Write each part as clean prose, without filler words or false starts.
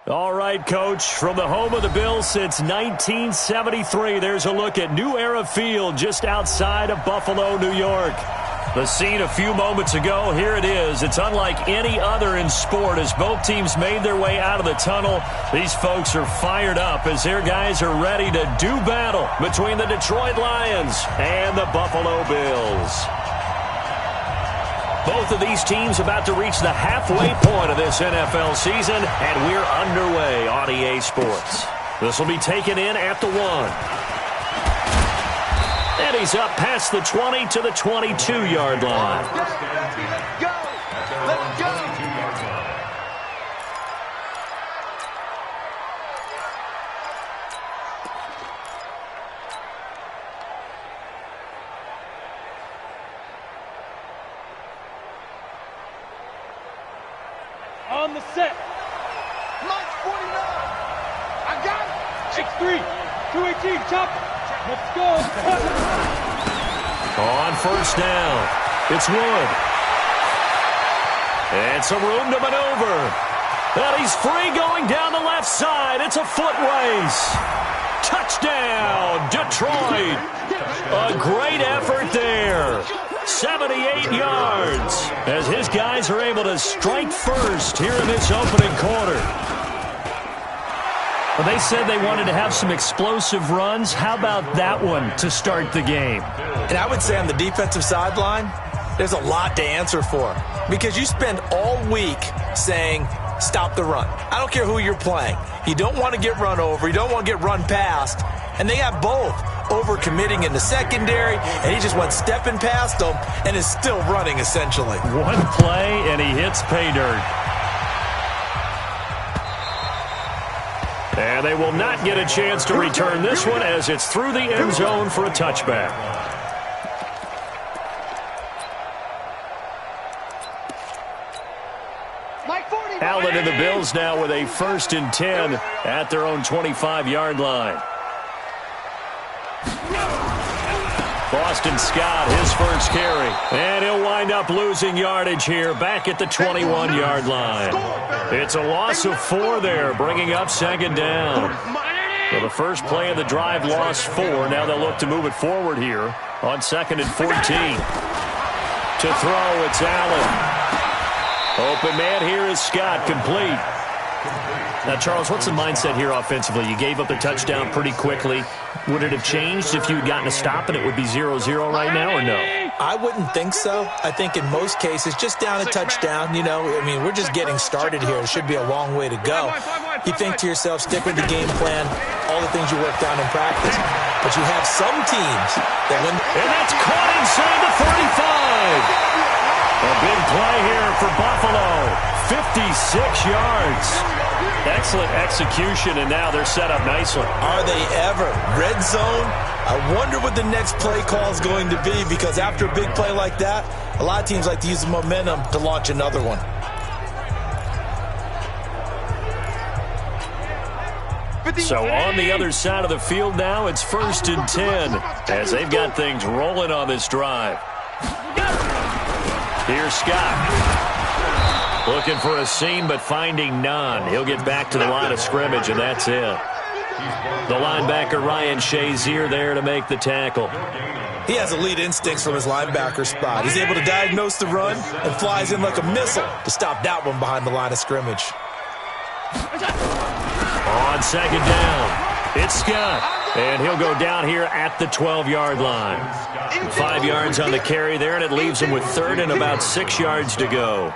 All right, Coach, from the home of the Bills since 1973, there's a look at New Era Field just outside of Buffalo, New York. The scene a few moments ago, here it is. It's unlike any other in sport as both teams made their way out of the tunnel. These folks are fired up as their guys are ready to do battle between the Detroit Lions and the Buffalo Bills. Both of these teams about to reach the halfway point of this NFL season, and we're underway on EA Sports. This will be taken in at the 1. And he's up past the 20 to the 22-yard line. Let's go! Let's go! On the set. Mike 49. I got it. 6'3", 218, chop. Let's go. On first down, it's Wood. And some room to maneuver. And he's free going down the left side. It's a foot race. Touchdown, Detroit. A great effort there. 78 yards as his guys are able to strike first here in this opening quarter. Well, they said they wanted to have some explosive runs. How about that one to start the game? And I would say on the defensive sideline, there's a lot to answer for because you spend all week saying, stop the run. I don't care who you're playing. You don't want to get run over. You don't want to get run past. And they have both. Overcommitting in the secondary, and he just went stepping past them and is still running, essentially. One play, and he hits pay dirt. And they will not get a chance to return this one as it's through the end zone for a touchback. Allen and the Bills now with a 1st and 10 at their own 25-yard line. Boston Scott, his first carry. And he'll wind up losing yardage here back at the 21-yard line. It's a loss of 4 there, bringing up 2nd down. So the first play of the drive lost 4. Now they'll look to move it forward here on 2nd and 14. To throw, it's Allen. Open man here is Scott, complete. Now, Charles, what's the mindset here offensively? You gave up the touchdown pretty quickly. Would it have changed if you had gotten a stop and it would be 0-0 right now, or no? I wouldn't think so. I think in most cases, just down a touchdown, we're just getting started here. It should be a long way to go. You think to yourself, stick with the game plan, all the things you worked on in practice. But you have some teams that when... And that's caught inside the 35. A big play here for Buffalo. 56 yards. Excellent execution, and now they're set up nicely. Are they ever? Red zone? I wonder what the next play call is going to be, because after a big play like that, a lot of teams like to use the momentum to launch another one. So on the other side of the field now, it's 1st and 10 as they've got things rolling on this drive. Here's Scott. Looking for a seam, but finding none. He'll get back to the line of scrimmage, and that's it. The linebacker, Ryan Shazier, there to make the tackle. He has elite instincts from his linebacker spot. He's able to diagnose the run and flies in like a missile to stop that one behind the line of scrimmage. On 2nd down, it's Scott. And he'll go down here at the 12-yard line. 5 yards on the carry there, and it leaves him with 3rd and about 6 yards to go.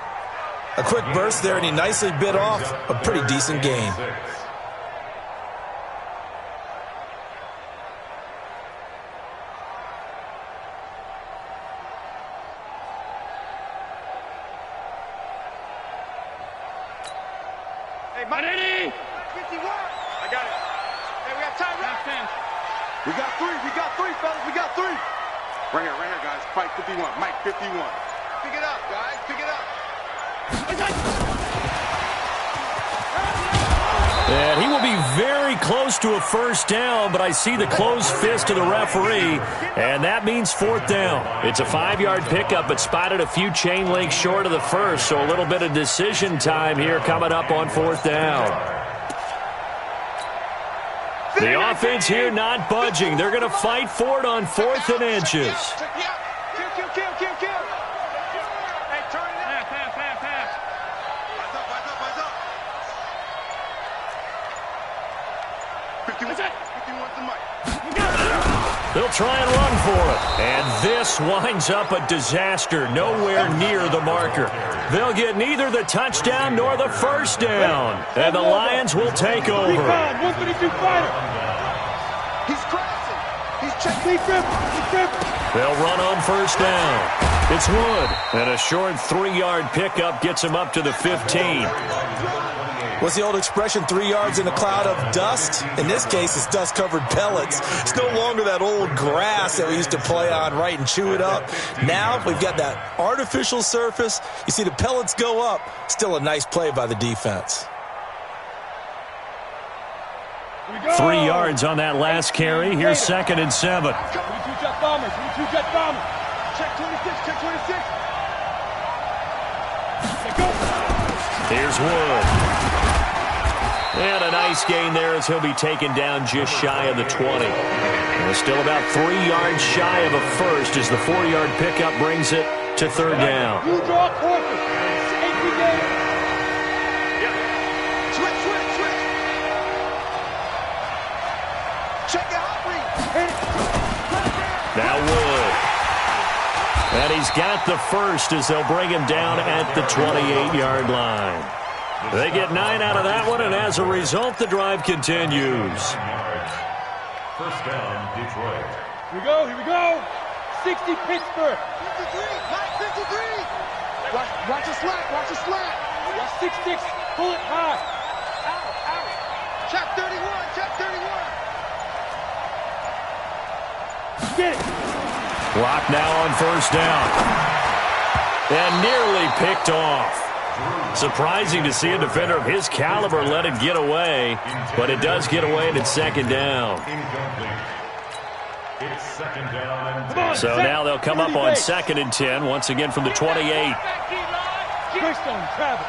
A quick burst there, and he nicely bit off a pretty decent gain. Hey, Madden! 51! I got it. Hey, we got time. We got 3. We got 3, fellas. We got 3. Right here, guys. Fight 51. Mike 51. Pick it up, guys. Pick it up. And he will be very close to a 1st down, but I see the closed fist of the referee, and that means 4th down. It's a 5-yard pickup, but spotted a few chain links short of the 1st, so a little bit of decision time here coming up on 4th down. The offense here not budging. They're going to fight for it on 4th and inches. They'll try and run for it. And this winds up a disaster, nowhere near the marker. They'll get neither the touchdown nor the first down. And the Lions will take over. 132 fighter. He's crossing. He's checking. They'll run on first down. It's Wood. And a short 3-yard pickup gets him up to the 15. What's the old expression, 3 yards in a cloud of dust? In this case, it's dust-covered pellets. It's no longer that old grass that we used to play on, right, and chew it up. Now we've got that artificial surface. You see the pellets go up. Still a nice play by the defense. 3 yards on that last carry. Here's 2nd and 7. 22 jet bombers. 22 jet bombers. Check 26. Check 26. Go. Here's Wood. And a nice gain there as he'll be taken down just shy of the 20. And still about 3 yards shy of a first as the 4-yard pickup brings it to 3rd down. You draw quarter. 18 game. Switch. Check it out, Now Wood. And he's got the first as they'll bring him down at the 28-yard line. They get 9 out of that one, and as a result, the drive continues. First down, Detroit. Here we go. 60 Pittsburgh. 53. Watch the slant. Watch 6-6. Pull it high. Out. Check 31. Get it. Clock now on first down. And nearly picked off. Surprising to see a defender of his caliber let it get away, but it does get away and it's 2nd down. It's 2nd down. So now they'll come up on 2nd and 10, once again from the 28. Christone, Travis.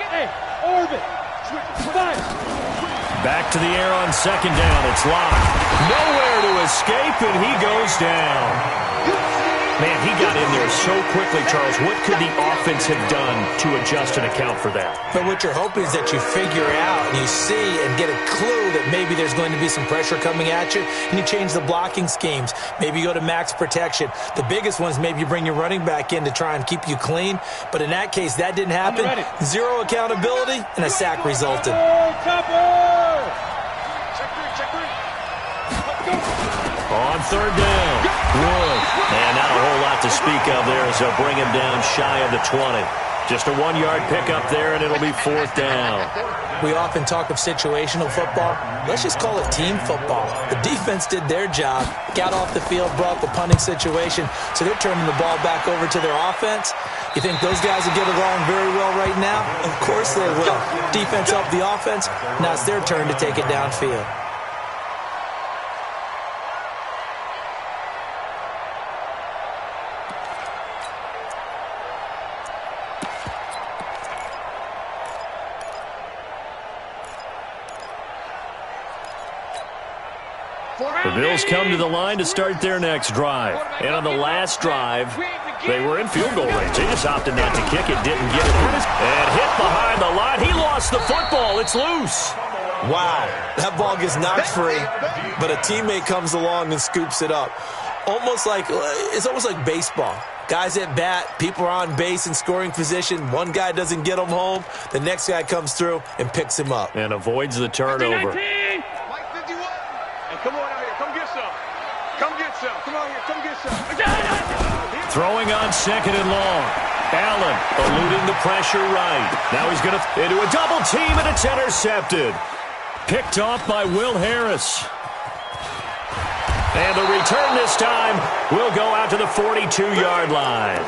Hey, Orbit. Fine. Back to the air on 2nd down. It's locked. Nowhere to escape, and he goes down. Man, he got in there so quickly, Charles. What could the offense have done to adjust and account for that? But what you're hoping is that you figure out and you see and get a clue that maybe there's going to be some pressure coming at you, and you change the blocking schemes. Maybe you go to max protection. The biggest ones, maybe you bring your running back in to try and keep you clean. But in that case, that didn't happen. Zero accountability, and a sack resulted. On 3rd down, Wood. And not a whole lot to speak of there as they'll bring him down shy of the 20. Just a 1-yard pickup there, and it'll be 4th down. We often talk of situational football. Let's just call it team football. The defense did their job, got off the field, brought the punting situation, so they're turning the ball back over to their offense. You think those guys will get along very well right now? Of course they will. Defense helped the offense. Now it's their turn to take it downfield. The Bills come to the line to start their next drive. And on the last drive, they were in field goal range. They just opted not to kick it, didn't get it. And hit behind the line. He lost the football. It's loose. Wow, that ball gets knocked free, but a teammate comes along and scoops it up. It's almost like baseball. Guys at bat, people are on base in scoring position. One guy doesn't get him home. The next guy comes through and picks him up. And avoids the turnover. Come on out here. Come get some. Come get some. Come on here. Come get some. Throwing on 2nd and long. Allen eluding the pressure right. Now he's going to into a double team, and it's intercepted. Picked off by Will Harris. And the return this time will go out to the 42-yard line.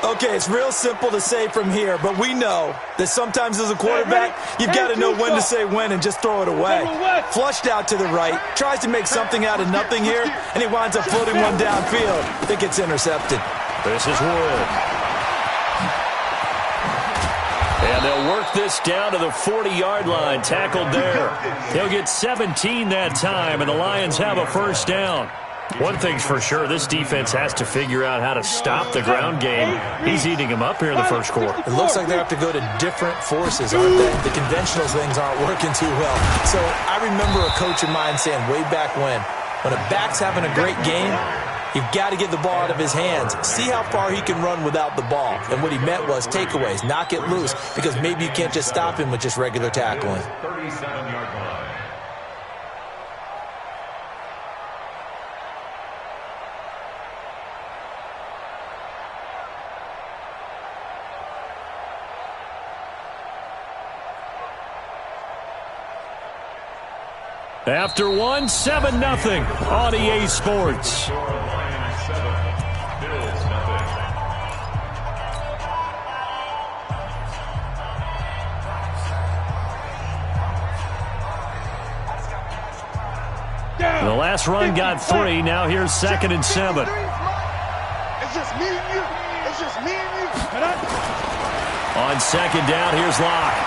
Okay, it's real simple to say from here, but we know that sometimes as a quarterback, you've got to know when to say when and just throw it away. Flushed out to the right, tries to make something out of nothing here, and he winds up floating one downfield that gets intercepted. This is Wood. And And they'll work this down to the 40-yard line, tackled there. He'll get 17 that time, and the Lions have a first down. One thing's for sure, this defense has to figure out how to stop the ground game. He's eating them up here in the first quarter. It looks like they have to go to different forces, aren't they? The conventional things aren't working too well. So I remember a coach of mine saying way back when a back's having a great game, you've got to get the ball out of his hands. See how far he can run without the ball. And what he meant was takeaways, knock it loose, because maybe you can't just stop him with just regular tackling. 37-yard line. After one, 7-0 on EA Sports. Lions 7, Bills nothing. The last run got 3. Now here's 2nd and 7. It's just me and you. It's just me and you. On 2nd down, here's Locke.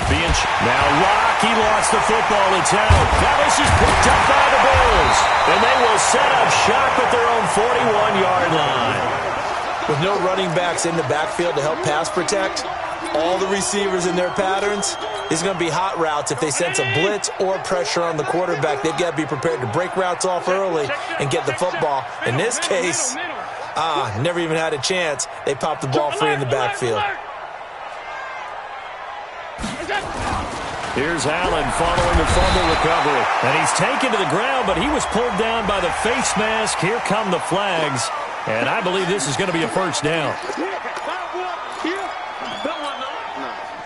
Now Locke, he lost the football. It's out. Now this is picked up by the Bills. And they will set up shop at their own 41-yard line. With no running backs in the backfield to help pass protect, all the receivers in their patterns, it's going to be hot routes if they sense a blitz or pressure on the quarterback. They've got to be prepared to break routes off early and get the football. In this case, never even had a chance. They popped the ball free in the backfield. Here's Allen following the fumble recovery. And he's taken to the ground, but he was pulled down by the face mask. Here come the flags. And I believe this is going to be a first down.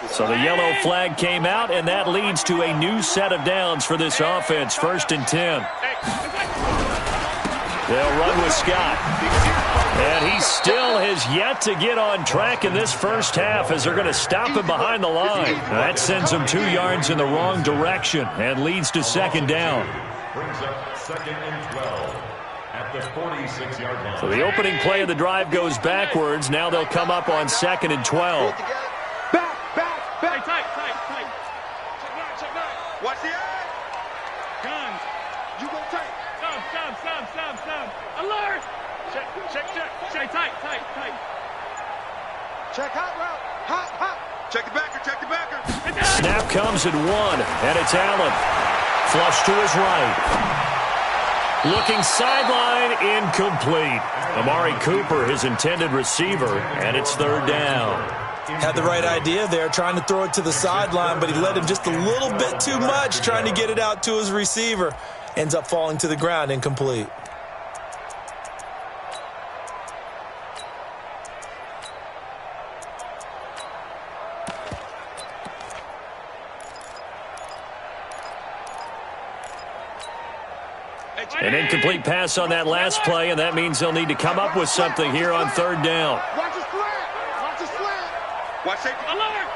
So the yellow flag came out, and that leads to a new set of downs for this offense. 1st and 10. They'll run with Scott. And he still has yet to get on track in this first half as they're going to stop him behind the line. That sends him 2 yards in the wrong direction and leads to 2nd down. Brings up 2nd and 12 at the 46-yard line. So the opening play of the drive goes backwards. Now they'll come up on 2nd and 12. Tight. Check nine. Watch the eye. Guns. You go tight. Stop. Alert. Check. Tight. Check hot route. Hot. Check the backer. Snap comes at 1, and it's Allen. Flush to his right. Looking sideline, incomplete. Amari Cooper, his intended receiver, and it's 3rd down. Had the right idea there, trying to throw it to the sideline, but he led him just a little bit too much, trying to get it out to his receiver. Ends up falling to the ground, incomplete. An incomplete pass on that last play, and that means they'll need to come up with something here on 3rd down. Watch the slant. Watch safety. Alert.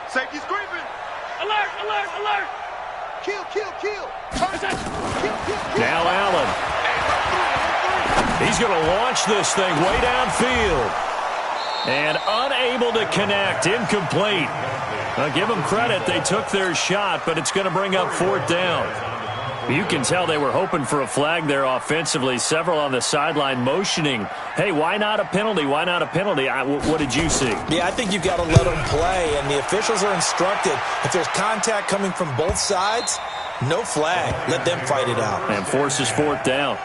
Safety's creeping. Alert. Kill. Now Allen. He's going to launch this thing way downfield. And unable to connect. Incomplete. Now give them credit. They took their shot, but it's going to bring up 4th down. You can tell they were hoping for a flag there offensively. Several on the sideline motioning, hey, why not a penalty? Why not a penalty? What did you see? Yeah, I think you've got to let them play, and the officials are instructed. If there's contact coming from both sides, no flag. Let them fight it out. And forces 4th down.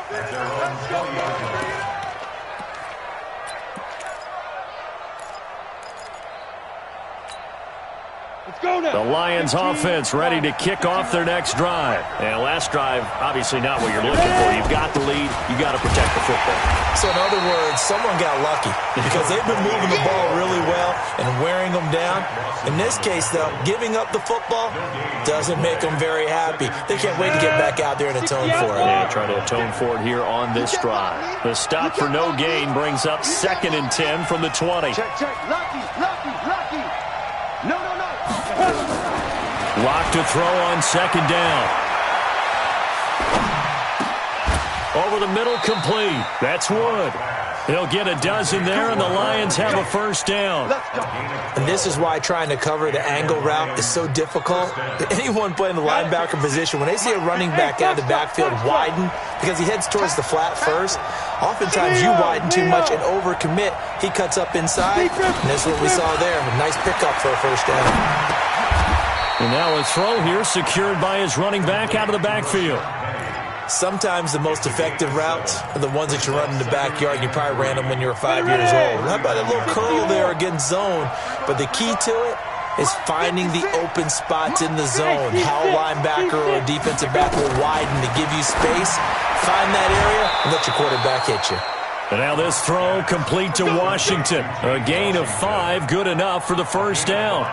The Lions offense ready to kick off their next drive. And last drive, obviously not what you're looking for. You've got the lead. You've got to protect the football. So in other words, someone got lucky because they've been moving the ball really well and wearing them down. In this case, though, giving up the football doesn't make them very happy. They can't wait to get back out there and atone for it. Yeah, try to atone for it here on this drive. The stop for no gain brings up 2nd and 10 from the 20. Check. Lucky. No. Lock to throw on 2nd down. Over the middle, complete. That's Wood. He'll get a dozen there, and the Lions have a first down. And this is why trying to cover the angle route is so difficult. Anyone playing the linebacker position, when they see a running back out of the backfield widen, because he heads towards the flat first, oftentimes you widen too much and overcommit. He cuts up inside, and that's what we saw there. A nice pickup for a first down. And now a throw here secured by his running back out of the backfield. Sometimes the most effective routes are the ones that you run in the backyard, and you probably ran them when you were 5 years old. How about a little curl there against zone? But the key to it is finding the open spots in the zone. How a linebacker or a defensive back will widen to give you space. Find that area and let your quarterback hit you. And now this throw complete to Washington. A gain of 5, good enough for the first down.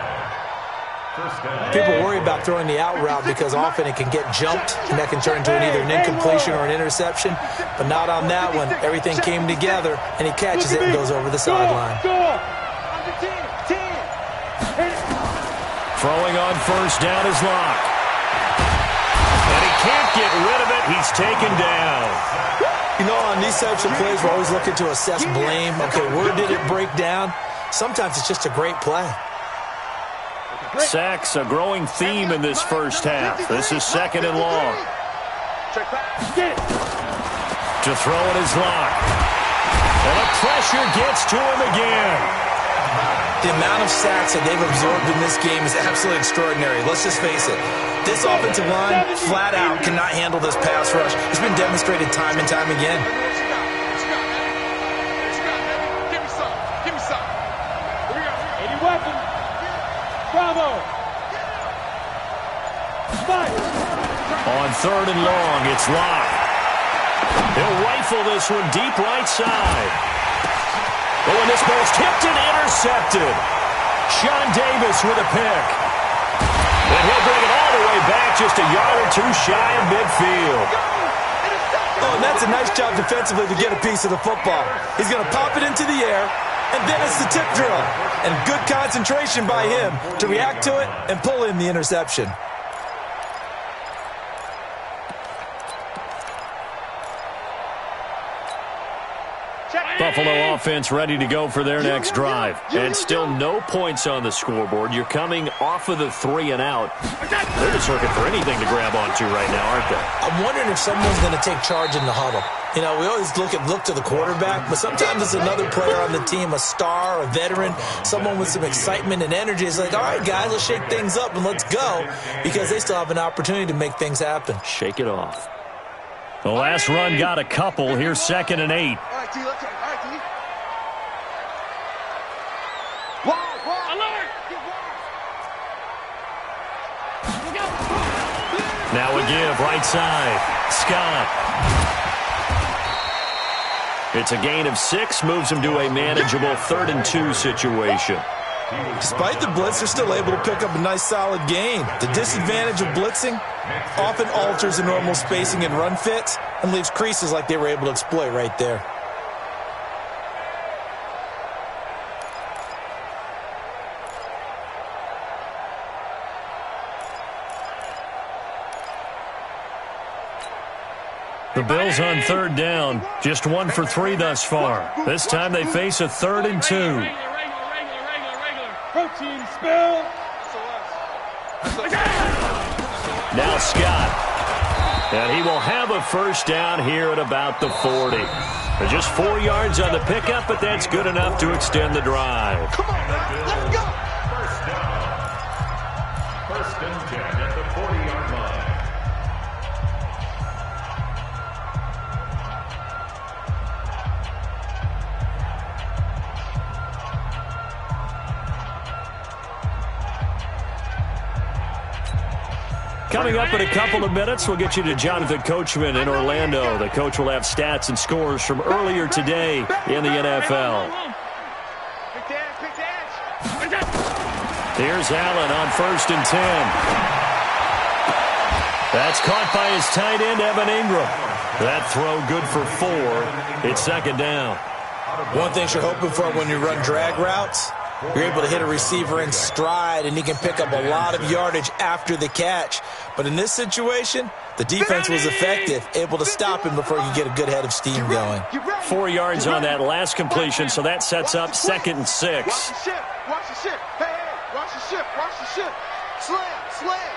People worry about throwing the out route because often it can get jumped, and that can turn into either an incompletion or an interception. But not on that one. Everything came together, and he catches it and goes over the sideline. Throwing on first down is Locke. And he can't get rid of it. He's taken down. You know, on these types of plays, we're always looking to assess blame. Okay, where did it break down? Sometimes it's just a great play. Sacks, a growing theme in this first half. This is second and long. To throw it is Locke. And the pressure gets to him again. The amount of sacks that they've absorbed in this game is absolutely extraordinary. Let's just face it. This offensive line, flat out, cannot handle this pass rush. It's been demonstrated time and time again. Give me some. Give me some. Here we go. 80 weapons. Bravo. On third and long, it's Locke. He'll rifle this one deep right side. Oh, and this ball's tipped and intercepted. Sean Davis with a pick. And he'll bring it all the way back just a yard or two shy of midfield. Oh, and that's a nice job defensively to get a piece of the football. He's going to pop it into the air, and then it's the tip drill. And good concentration by him to react to it and pull in the interception. Buffalo offense ready to go for their next drive. And still no points on the scoreboard. You're coming off of the 3 and out. They're just looking for anything to grab onto right now, aren't they? I'm wondering if someone's going to take charge in the huddle. You know, we always look to the quarterback, but sometimes it's another player on the team, a star, a veteran, someone with some excitement and energy. It's like, all right, guys, let's shake things up and let's go, because they still have an opportunity to make things happen. Shake it off. The last run got a couple. Here's second and 8. All right, T, let's go. All right, T. Now a give, right side. Scott. It's a gain of 6, moves him to a manageable 3rd and 2 situation. Despite the blitz, they're still able to pick up a nice solid gain. The disadvantage of blitzing often alters the normal spacing and run fits and leaves creases like they were able to exploit right there. The Bills on 3rd down, just 1 for 3 thus far. This time they face a 3rd and 2. Protein spill. Now Scott. And he will have a first down here at about the 40. They're just 4 yards on the pickup, but that's good enough to extend the drive. Come on, man. Let's go. First and 10 at the 40-yard line. Coming up in a couple of minutes, we'll get you to Jonathan Coachman in Orlando. The coach will have stats and scores from earlier today in the NFL. Here's Allen on 1st and 10. That's caught by his tight end, Evan Ingram. That throw good for 4. It's 2nd down. One thing you're hoping for when you run drag routes, you're able to hit a receiver in stride, and he can pick up a lot of yardage after the catch. But in this situation, the defense was effective, able to stop him before he could get a good head of steam going. 4 yards on that last completion, so that sets up 2nd and 6. Watch the ship. Watch the ship. Hey, hey, watch the ship. Watch the ship. Slam, slam.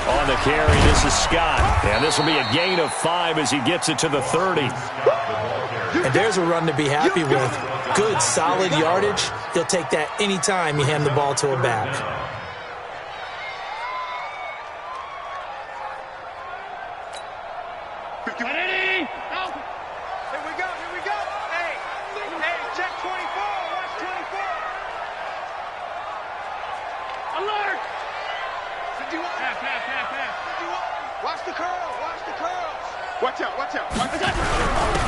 On the carry, this is Scott. And this will be a gain of 5 as he gets it to the 30. And there's a run to be happy with. Good, solid yardage. He'll take that anytime you hand the ball to a back. Here we go. Here we go. Hey, hey, check 24. Watch 24. Alert. 51. Pass. 51. Watch the curl. Watch the curls. Watch out. Watch out. Watch out.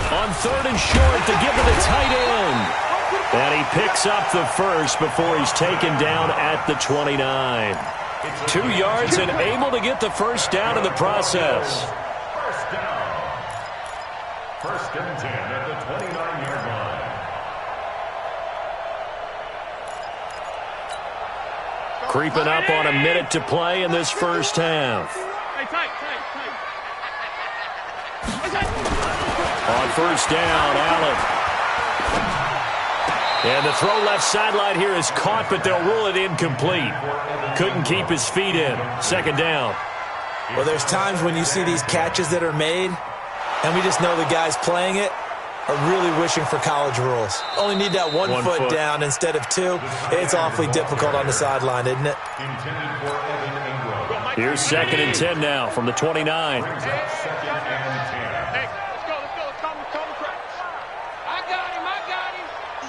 On 3rd and short to give it a tight end. And he picks up the first before he's taken down at the 29. 2 yards and able to get the first down in the process. First down. 1st and 10 at the 29-yard line. Creeping up on a minute to play in this first half. Hey, tight. On 1st down, Allen. And the throw left sideline here is caught, but they'll rule it incomplete. Couldn't keep his feet in. 2nd down. Well, there's times when you see these catches that are made, and we just know the guys playing it are really wishing for college rules. Only need that one foot down instead of 2. It's awfully difficult on the sideline, isn't it? Here's 2nd and 10 now from the 29. Hey, let's go. Let's call the practice. I got him.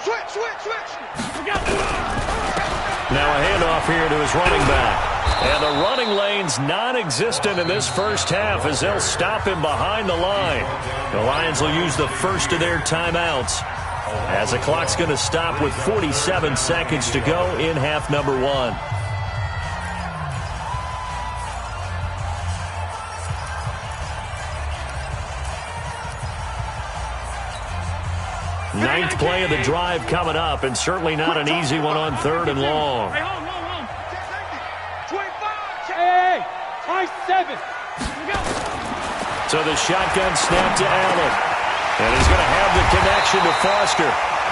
Switch. Now a handoff here to his running back. And the running lane's non-existent in this first half as they'll stop him behind the line. The Lions will use the first of their timeouts as the clock's going to stop with 47 seconds to go in half number 1. Ninth play of the drive coming up, and certainly not an easy one on 3rd and long. Hey, home. 25. Hey, high 7. So the shotgun snap to Allen. And he's going to have the connection to Foster.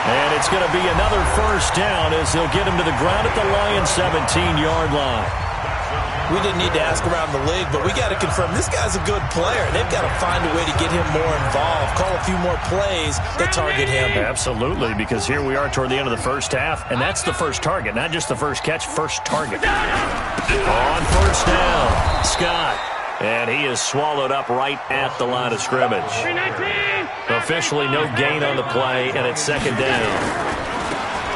And it's going to be another first down as they'll get him to the ground at the Lions' 17-yard line. We didn't need to ask around the league, but we got to confirm this guy's a good player. They've got to find a way to get him more involved, call a few more plays that target him. Absolutely, because here we are toward the end of the first half, and that's the first target, not just the first catch, first target. On 1st down, Scott. And he is swallowed up right at the line of scrimmage. Officially no gain on the play, and it's 2nd down.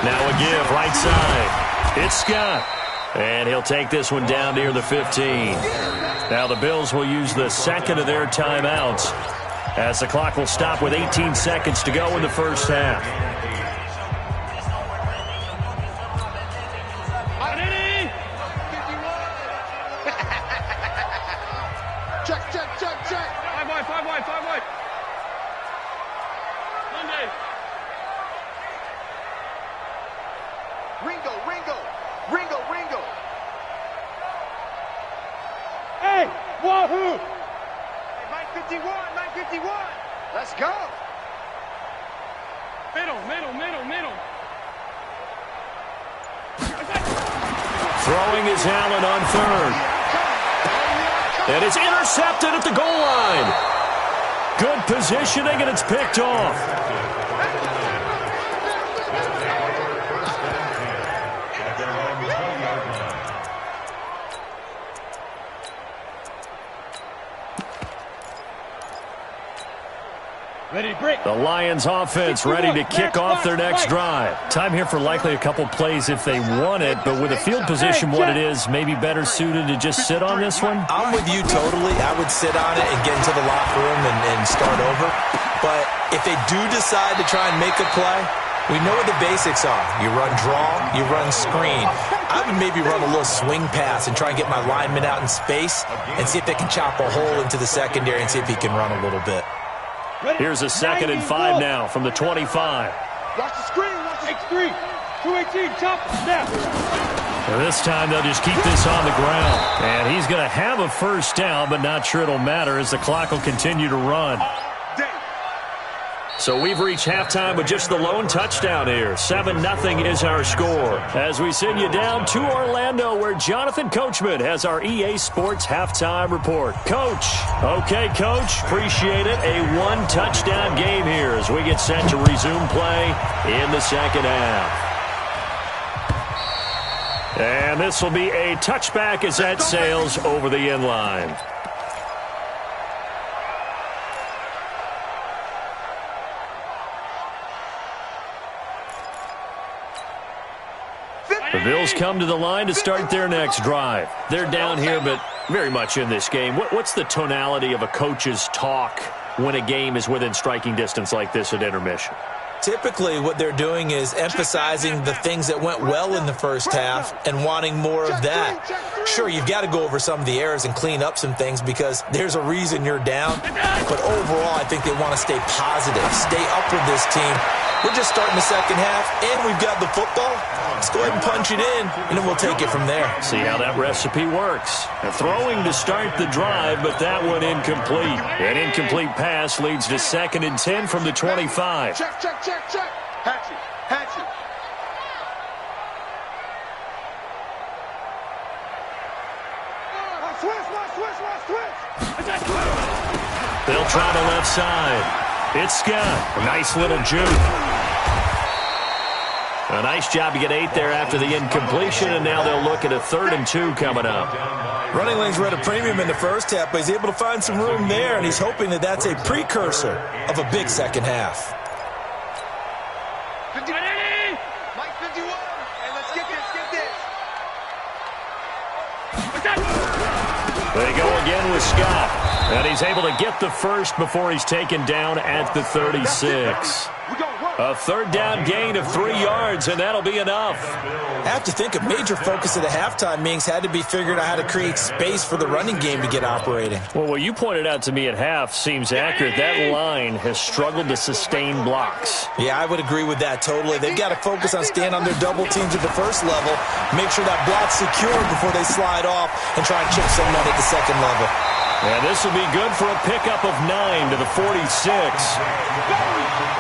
Now a give right side. It's Scott. And he'll take this one down near the 15. Now the Bills will use the 2nd of their timeouts as the clock will stop with 18 seconds to go in the first half. Check. 5 wide. Monday. Ringo. Hey, wahoo! Hey, Mike 51. Let's go. Middle. Throwing is Allen on 3rd. And it's intercepted at the goal line. Good positioning, and it's picked off. The Lions offense ready to kick off their next drive. Time here for likely a couple plays if they want it, but with a field position what it is, maybe better suited to just sit on this one? I'm with you totally. I would sit on it and get into the locker room and start over. But if they do decide to try and make a play, we know what the basics are. You run draw, you run screen. I would maybe run a little swing pass and try and get my lineman out in space and see if they can chop a hole into the secondary and see if he can run a little bit. Here's a 2nd and 5 now from the 25. Watch the screen. X3. 218. Chop. Snap. And this time they'll just keep this on the ground. And he's going to have a first down, but not sure it'll matter as the clock will continue to run. So we've reached halftime with just the lone touchdown here. 7-0 is our score. As we send you down to Orlando, where Jonathan Coachman has our EA Sports halftime report. Coach. Okay, Coach. Appreciate it. A one-touchdown game here as we get set to resume play in the second half. And this will be a touchback as that sails over the end line. The Bills come to the line to start their next drive. They're down here, but very much in this game. What's the tonality of a coach's talk when a game is within striking distance like this at intermission? Typically, what they're doing is emphasizing the things that went well in the first half and wanting more of that. Sure, you've got to go over some of the errors and clean up some things because there's a reason you're down. But overall, I think they want to stay positive, stay up with this team. We're just starting the second half, and we've got the football. Let's go ahead and punch it in, and then we'll take it from there. See how that recipe works. Throwing to start the drive, but that one incomplete. An incomplete pass leads to 2nd and 10 from the 25. Check. Hatchet. Switch. They'll try the left side. It's Scott. A nice little juke. A nice job to get 8 there after the incompletion, and now they'll look at a 3rd and 2 coming up. Running lanes were at a premium in the first half, but he's able to find some room there, and he's hoping that that's a precursor of a big second half. 51. Mike 51. Hey, let's get this. They go again with Scott, and he's able to get the first before he's taken down at the 36. A 3rd down gain of 3 yards, and that'll be enough. I have to think a major focus of the halftime meetings had to be figuring out how to create space for the running game to get operating. Well, what you pointed out to me at half seems accurate. That line has struggled to sustain blocks. Yeah, I would agree with that totally. They've got to focus on staying on their double teams at the first level, make sure that block's secure before they slide off and try and chip someone at the second level. And this will be good for a pickup of 9 to the 46.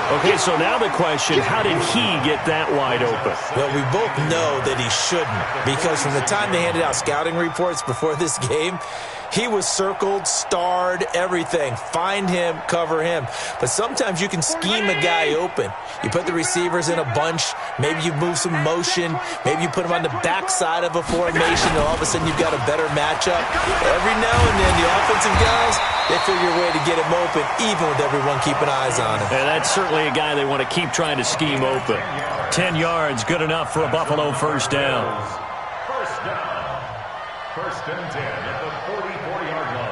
Okay, so now the question, how did he get that wide open? Well, we both know that he shouldn't, because from the time they handed out scouting reports before this game, he was circled, starred, everything. Find him, cover him. But sometimes you can scheme a guy open. You put the receivers in a bunch. Maybe you move some motion. Maybe you put him on the backside of a formation, and all of a sudden you've got a better matchup. Every now and then, the offensive guys, they figure a way to get him open, even with everyone keeping eyes on him. And that's certainly a guy they want to keep trying to scheme open. 10 yards, good enough for a Buffalo first down. First down. 1st and 10 at the 44-yard line.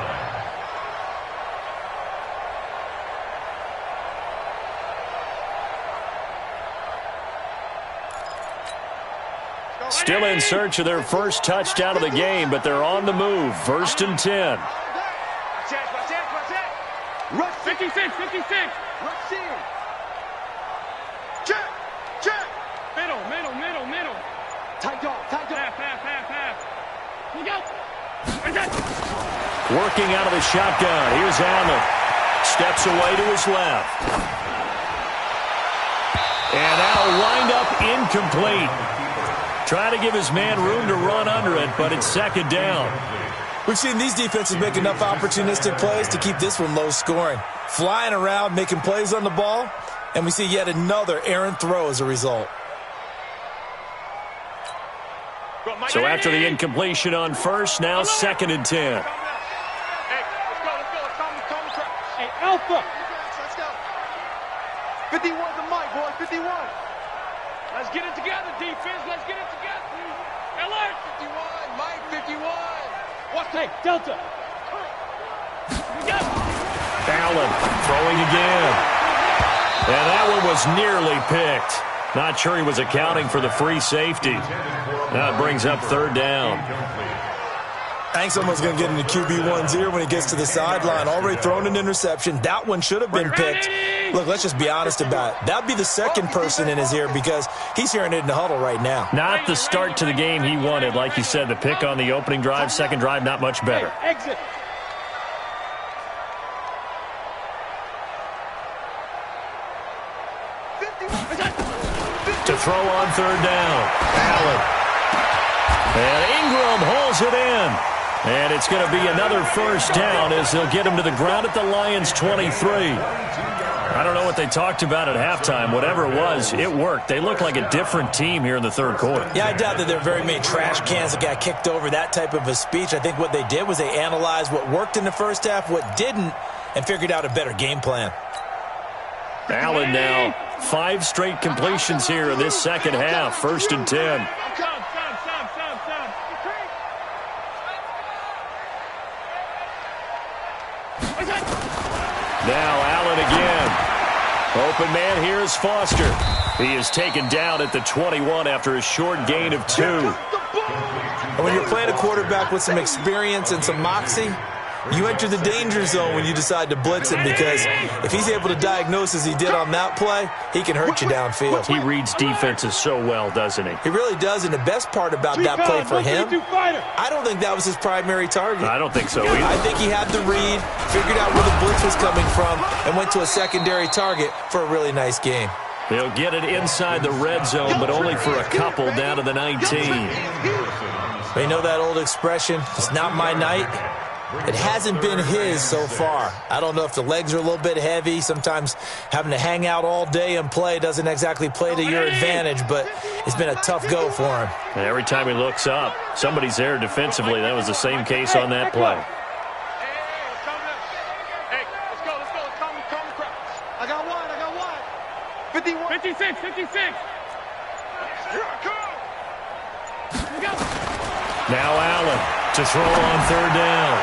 Still in search of their first touchdown of the game, but they're on the move. 1st and 10. Rush 56. Rush in. Check. Middle. Tight dog. Pass. Look out. Working out of the shotgun. Here's Allen. Steps away to his left. And that'll wind up incomplete. Try to give his man room to run under it, but it's 2nd down. We've seen these defenses make enough opportunistic plays to keep this one low scoring. Flying around, making plays on the ball, and we see yet another errant throw as a result. So after the incompletion on first, now 2nd and 10. Hey, let's go. Hey, Alpha. Let's go. 51 the mic, boy. 51. Let's get it together, defense. Let's get it together. Alert. 51. Mike, 51. What's that? Delta. Allen throwing again. And that one was nearly picked. Not sure he was accounting for the free safety. That brings up 3rd down. I think someone's going to get into QB1's ear when he gets to the sideline. Already thrown an interception. That one should have been picked. Look, let's just be honest about it. That would be the second person in his ear because he's hearing it in the huddle right now. Not the start to the game he wanted. Like you said, the pick on the opening drive, second drive, not much better. Exit. To throw on third down. Allen. And Ingram holds it in. And it's going to be another first down as they'll get him to the ground at the Lions' 23. I don't know what they talked about at halftime. Whatever it was, it worked. They look like a different team here in the third quarter. Yeah, I doubt that there are very many trash cans that got kicked over, that type of a speech. I think what they did was they analyzed what worked in the first half, what didn't, and figured out a better game plan. Allen now, 5 straight completions here in this second half. 1st and 10. Now Allen again. Open man here is Foster. He is taken down at the 21 after a short gain of 2. And when you're playing a quarterback with some experience and some moxie, you enter the danger zone when you decide to blitz him because if he's able to diagnose as he did on that play, he can hurt you downfield. He reads defenses so well, doesn't he? He really does, and the best part about that play for him, I don't think that was his primary target. I don't think so either. I think he had the read, figured out where the blitz was coming from, and went to a secondary target for a really nice game. They'll get it inside the red zone, but only for a couple down to the 19. They know that old expression, it's not my night. It hasn't been his so far. I don't know if the legs are a little bit heavy. Sometimes having to hang out all day and play doesn't exactly play to your advantage, but it's been a tough go for him. And every time he looks up, somebody's there defensively. That was the same case on that play. Hey, let's go. Calm the crowd. I got one. 51. 56. Here I come. Now Allen to throw on third down.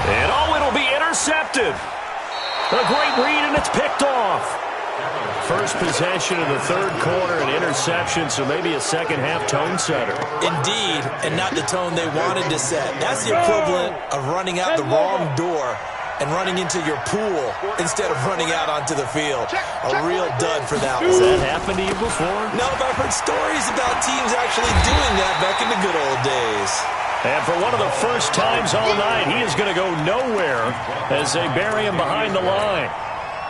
And it'll be intercepted. A great read, and it's picked off. First possession of the third quarter, an interception, so maybe a second half tone setter. Indeed, and not the tone they wanted to set. That's the equivalent of running out the wrong door and running into your pool instead of running out onto the field. A real dud for that one. Has that happened to you before? No, but I've heard stories about teams actually doing that back in the good old days. And for one of the first times all night, he is going to go nowhere as they bury him behind the line.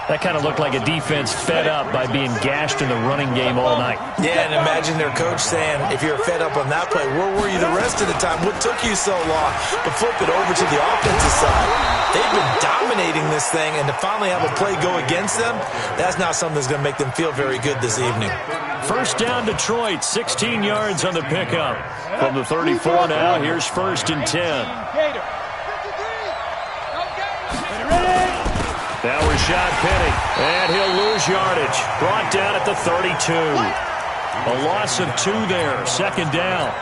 That kind of looked like a defense fed up by being gashed in the running game all night. Yeah, and imagine their coach saying, if you're fed up on that play, where were you the rest of the time? What took you so long to flip it over to the offensive side? They've been dominating this thing, and to finally have a play go against them, that's not something that's going to make them feel very good this evening. First down Detroit, 16 yards on the pickup. From the 34 now, here's 1st and 10. Now Rashad Penny, and he'll lose yardage. Brought down at the 32. A loss of 2 there, 2nd down.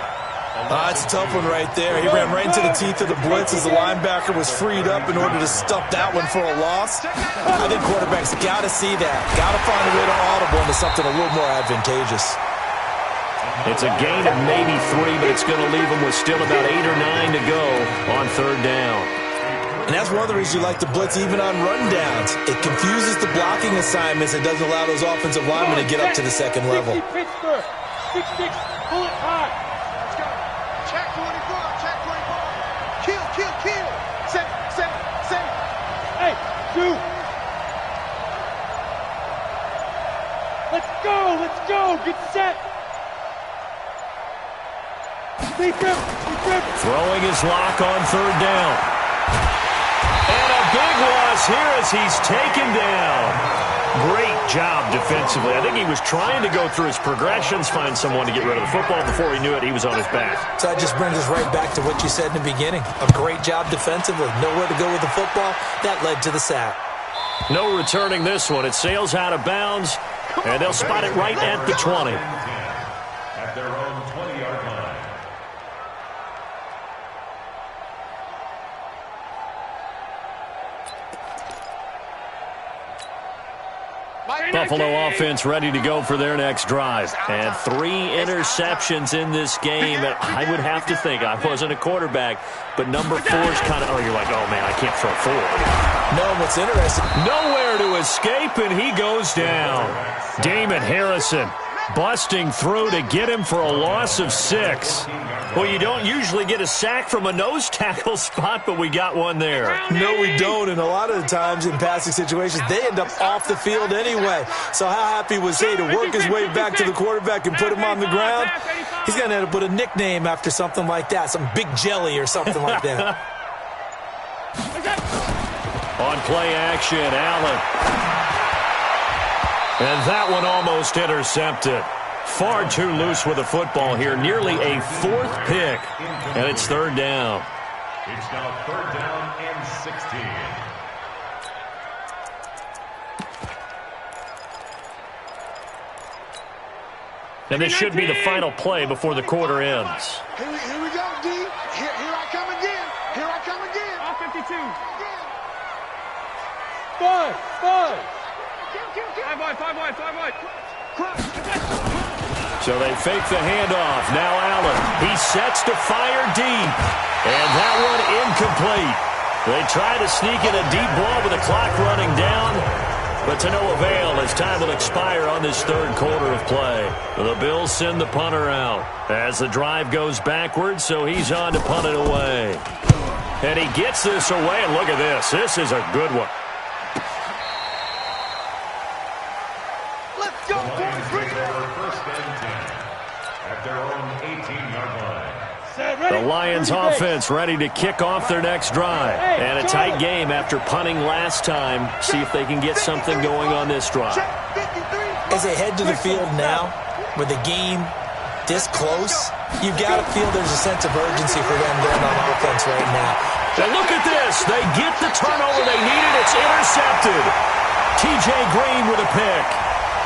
It's a tough one right there. He ran right into the teeth of the blitz as the linebacker was freed up in order to stuff that one for a loss. I think quarterbacks got to see that. Got to find a way to audible into something a little more advantageous. It's a gain of maybe 3, but it's going to leave them with still about 8 or 9 to go on third down. And that's one of the reasons you like to blitz even on rundowns. It confuses the blocking assignments. It doesn't allow those offensive linemen to get up to the second level. 6-6, pull it high. Let's go. Check 24. Kill. Set. Hey, shoot. Let's go. Get set. Deep grip. Throwing his lock on third down. And a big loss here as he's taken down. Great job defensively. I think he was trying to go through his progressions, find someone to get rid of the football. Before he knew it, he was on his back. So that just brings us right back to what you said in the beginning. A great job defensively. Nowhere to go with the football. That led to the sack. No returning this one. It sails out of bounds, and they'll spot it right at the 20. At their own 20-yard line. Buffalo offense ready to go for their next drive. And 3 interceptions in this game. And I would have to think, I wasn't a quarterback, but number 4 is kind of, oh, you're like, oh, man, I can't throw 4. No, what's interesting. Nowhere to escape, and he goes down. Damon Harrison busting through to get him for a loss of 6. Well, you don't usually get a sack from a nose tackle spot, but we got one there. No, we don't, and a lot of the times in passing situations, they end up off the field anyway. So how happy was he to work his way back to the quarterback and put him on the ground? He's going to end up with a nickname after something like that, some Big Jelly or something like that. On play action, Allen. And that one almost intercepted. Far too loose with the football here. Nearly a 4th pick. And it's 3rd down. It's now 3rd down and 16. And this should be the final play before the quarter ends. Here we go, D. Here I come again. Here I come again. All 52. 5 wide. So they fake the handoff. Now Allen. He sets to fire deep. And that one incomplete. They try to sneak in a deep ball with the clock running down. But to no avail as time will expire on this 3rd quarter of play. The Bills send the punter out as the drive goes backwards, so he's on to punt it away. And he gets this away, and look at this. This is a good one. Let's go, boys. Bring it on. First and 10 at their own 18-yard line. The Lions offense ready to kick off their next drive. And a tight game after punting last time. See if they can get something going on this drive. As they head to the field now, with the game this close, you've got to feel there's a sense of urgency for them going on offense right now. And look at this. They get the turnover they needed. It's intercepted. T.J. Green with a pick.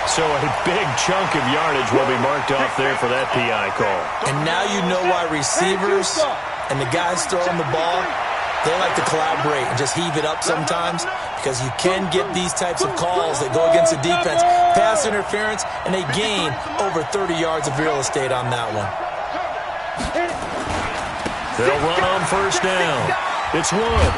So a big chunk of yardage will be marked off there for that PI call. And now you know why receivers and the guys throwing the ball, they like to collaborate and just heave it up sometimes, because you can get these types of calls that go against the defense, pass interference, and they gain over 30 yards of real estate on that one. They'll run on first down. It's Wood.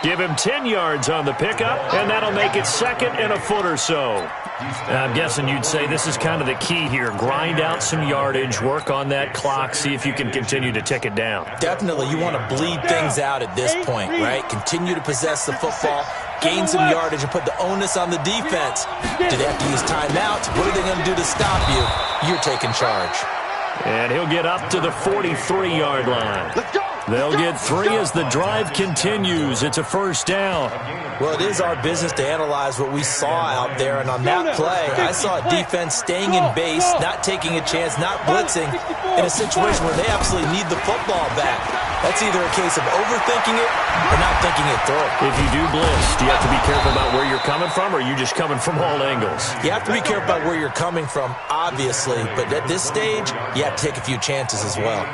Give him 10 yards on the pickup, and that'll make it 2nd and a foot or so. I'm guessing you'd say this is kind of the key here. Grind out some yardage, work on that clock, see if you can continue to tick it down. Definitely. You want to bleed things out at this point, right? Continue to possess the football, gain some yardage, and put the onus on the defense. Do they have to use timeouts? What are they going to do to stop you? You're taking charge. And he'll get up to the 43-yard line. They'll get 3 as the drive continues. It's a first down. Well, it is our business to analyze what we saw out there, and on that play, I saw a defense staying in base, not taking a chance, not blitzing, in a situation where they absolutely need the football back. That's either a case of overthinking it or not thinking it through. If you do blitz, do you have to be careful about where you're coming from, or are you just coming from all angles? You have to be careful about where you're coming from, obviously, but at this stage, you have to take a few chances as well.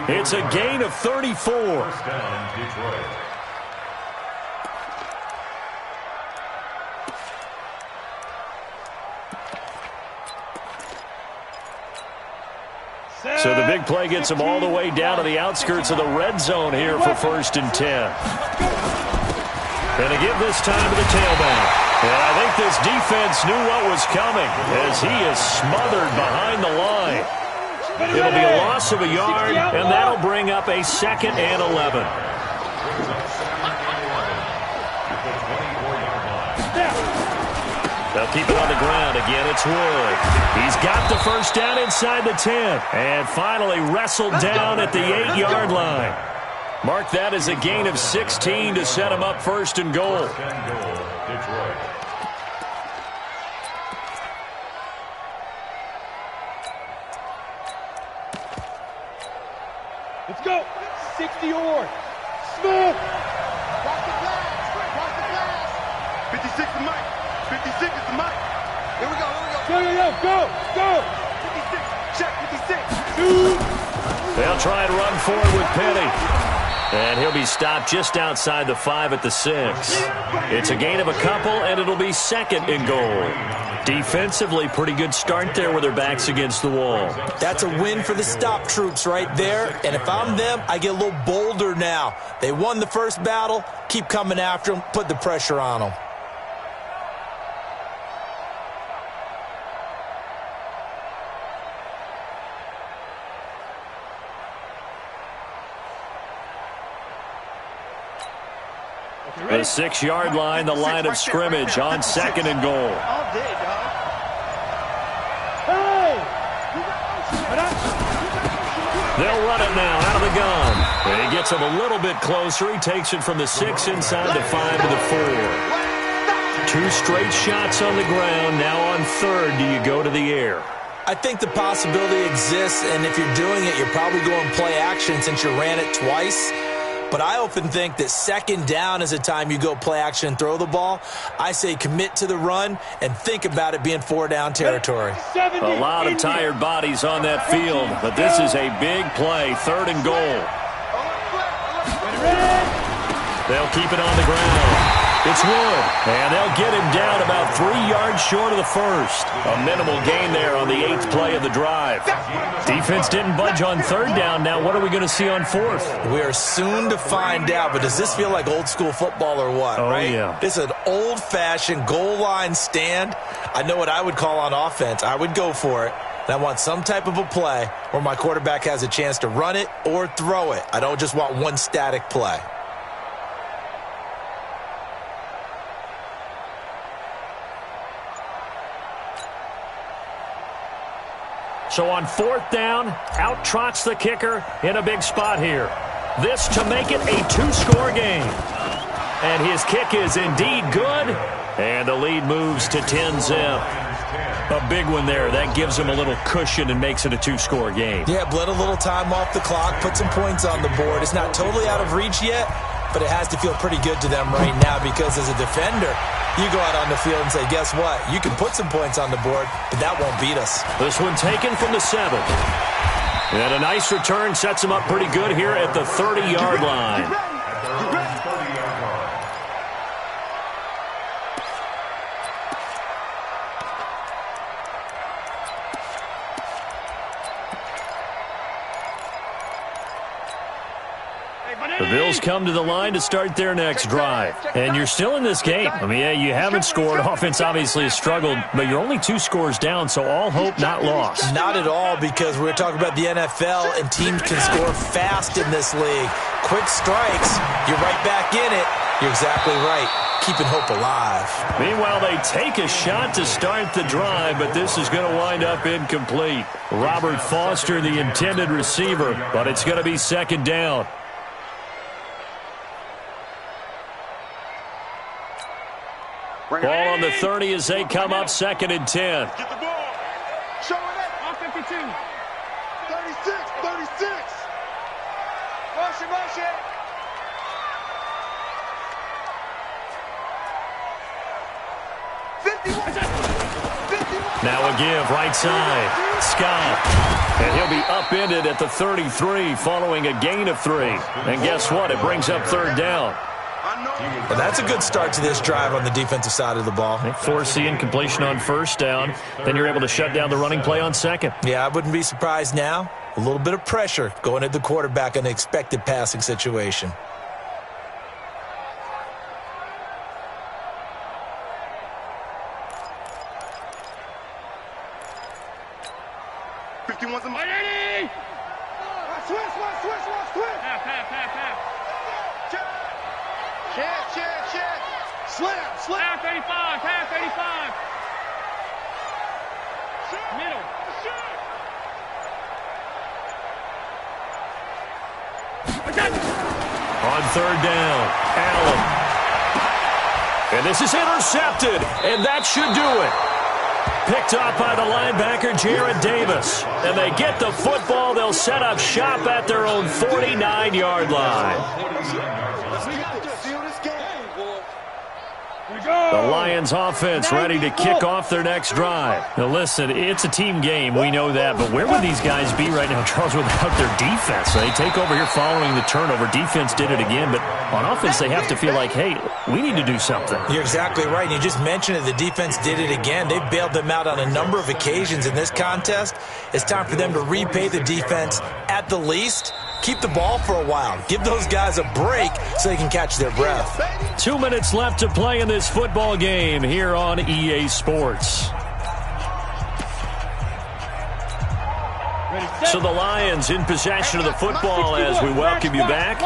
It's a gain of 34. First down, Detroit. So the big play gets them all the way down to the outskirts of the red zone here for 1st and 10. And to give this time to the tailback. And I think this defense knew what was coming as he is smothered behind the line. It'll be a loss of a yard, and that'll bring up a 2nd and 11. They'll keep it on the ground. Again, it's Wood. He's got the first down inside the 10. And finally wrestled down at the 8-yard line. Mark that as a gain of 16 to set him up 1st and goal. Detroit. Let's go. 60 or Smith. Cross the glass. Cross the glass. 56 to Mike. 56 is to Mike. Here we go. Go. 56. Check 56. Two. They'll try and run forward with Penny. And he'll be stopped just outside the 5 at the 6. It's a gain of a couple, and it'll be 2nd and goal. Defensively, pretty good start there with their backs against the wall. That's a win for the stop troops right there. And if I'm them, I get a little bolder now. They won the first battle. Keep coming after them. Put the pressure on them. The 6-yard line, the line of scrimmage on 2nd and goal. All day, dog. They'll run it now out of the gun. And he gets him a little bit closer. He takes it from the 6 inside the 5 to the 4. 2 straight shots on the ground. Now on 3rd, do you go to the air? I think the possibility exists, and if you're doing it, you're probably going play action since you ran it twice. But I often think that 2nd down is a time you go play action and throw the ball. I say commit to the run and think about it being 4-down territory. A lot of tired bodies on that field, but this is a big play, 3rd and goal. They'll keep it on the ground. It's Wood, and they'll get him down about 3 yards short of the 1st. A minimal gain there on the 8th play of the drive. Defense didn't budge on 3rd down. Now what are we going to see on 4th? We are soon to find out, but does this feel like old school football or what, right? Yeah. This is an old-fashioned goal line stand. I know what I would call on offense. I would go for it. And I want some type of a play where my quarterback has a chance to run it or throw it. I don't just want one static play. So on 4th down, out trots the kicker in a big spot here. This to make it a 2-score game. And his kick is indeed good. And the lead moves to 10-zip. A big one there. That gives him a little cushion and makes it a 2-score game. Yeah, bled a little time off the clock, put some points on the board. It's not totally out of reach yet, but it has to feel pretty good to them right now because as a defender, you go out on the field and say, guess what? You can put some points on the board, but that won't beat us. This one taken from the 7. And a nice return sets him up pretty good here at the 30-yard line. The Bills come to the line to start their next drive. And you're still in this game. I mean, yeah, you haven't scored. Offense obviously has struggled, but you're only 2 scores down, so all hope not lost. Not at all, because we're talking about the NFL, and teams can score fast in this league. Quick strikes, you're right back in it. You're exactly right. Keeping hope alive. Meanwhile, they take a shot to start the drive, but this is going to wind up incomplete. Robert Foster, the intended receiver, but it's going to be 2nd down. Ball on the 30 as they come up 2nd and 10. Get the ball. Show it up. On 52. 36, 36. Motion, motion. Now a give, right side. Scott. And he'll be upended at the 33 following a gain of 3. And guess what? It brings up 3rd down. Well, that's a good start to this drive on the defensive side of the ball. They force the incompletion on 1st down. Then you're able to shut down the running play on 2nd. Yeah, I wouldn't be surprised now. A little bit of pressure going at the quarterback in an expected passing situation. Half 35, half 35. Middle. On 3rd down, Allen. And this is intercepted, and that should do it. Picked up by the linebacker, Jared Davis. And they get the football. They'll set up shop at their own 49-yard line. The Lions offense ready to kick off their next drive. Now listen, it's a team game, we know that, but where would these guys be right now, Charles, without their defense? They take over here following the turnover. Defense did it again, but on offense they have to feel like, hey, we need to do something. You're exactly right. You just mentioned it. The defense did it again. They bailed them out on a number of occasions in this contest. It's time for them to repay the defense at the least. Keep the ball for a while. Give those guys a break so they can catch their breath. 2 minutes left to play in this football game here on EA Sports. So the Lions in possession of the football as we welcome you back.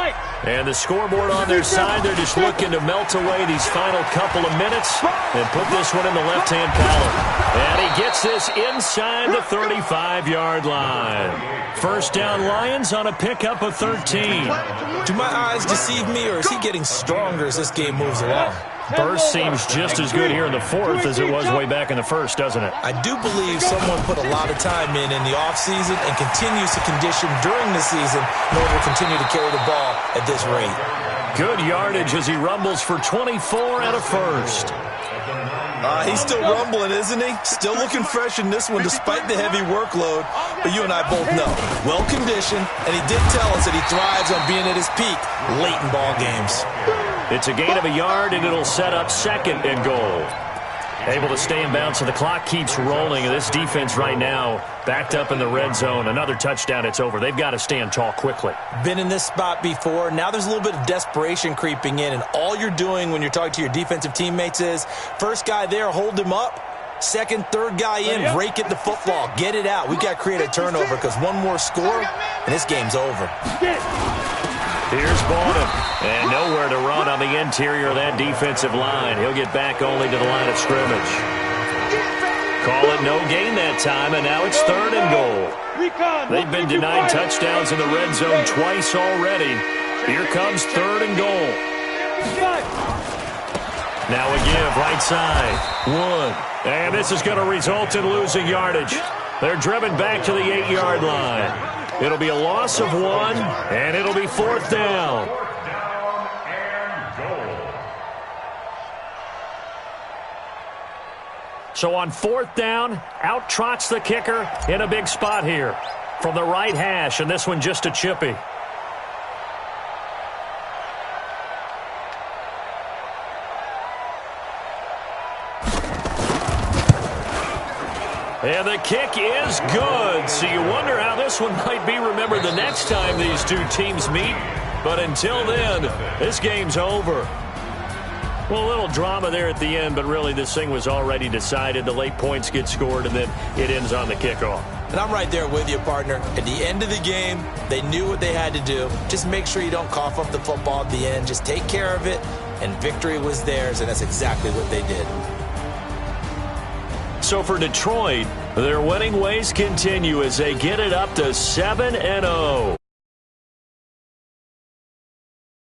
And the scoreboard on their side, they're just looking to melt away these final couple of minutes and put this one in the left-hand column. And he gets this inside the 35-yard line. First down Lions on a pickup of 13. Do my eyes deceive me, or is he getting stronger as this game moves along? Burst seems just as good here in the fourth as it was way back in the first, doesn't it? I do believe someone put a lot of time in the offseason and continues to condition during the season in order to continue to carry the ball at this rate. Good yardage as he rumbles for 24 and a first. He's still rumbling, isn't he? Still looking fresh in this one despite the heavy workload. But you and I both know, well-conditioned, and he did tell us that he thrives on being at his peak late in ball games. It's a gain of a yard, and it'll set up second and goal. Able to stay in bounds, so the clock keeps rolling. And this defense right now backed up in the red zone. Another touchdown, it's over. They've got to stand tall quickly. Been in this spot before. Now there's a little bit of desperation creeping in, and all you're doing when you're talking to your defensive teammates is first guy there, hold him up. Second, third guy in, break it the football. Get it out. We've got to create a turnover because one more score, and this game's over. Here's Bowden, and nowhere to run on the interior of that defensive line. He'll get back only to the line of scrimmage. Call it no gain that time, and now it's third and goal. They've been denied touchdowns in the red zone twice already. Here comes third and goal. Now a give, right side. One. And this is going to result in losing yardage. They're driven back to the 8-yard line. It'll be a loss of 1, and it'll be fourth down. So on fourth down, out trots the kicker in a big spot here from the right hash, and this one just a chippy. And the kick is good. So you wonder how this one might be remembered the next time these two teams meet. But until then, this game's over. Well, a little drama there at the end, but really this thing was already decided. The late points get scored, and then it ends on the kickoff. And I'm right there with you, partner. At the end of the game, they knew what they had to do. Just make sure you don't cough up the football at the end. Just take care of it, and victory was theirs, and that's exactly what they did. So for Detroit, their winning ways continue as they get it up to 7-0.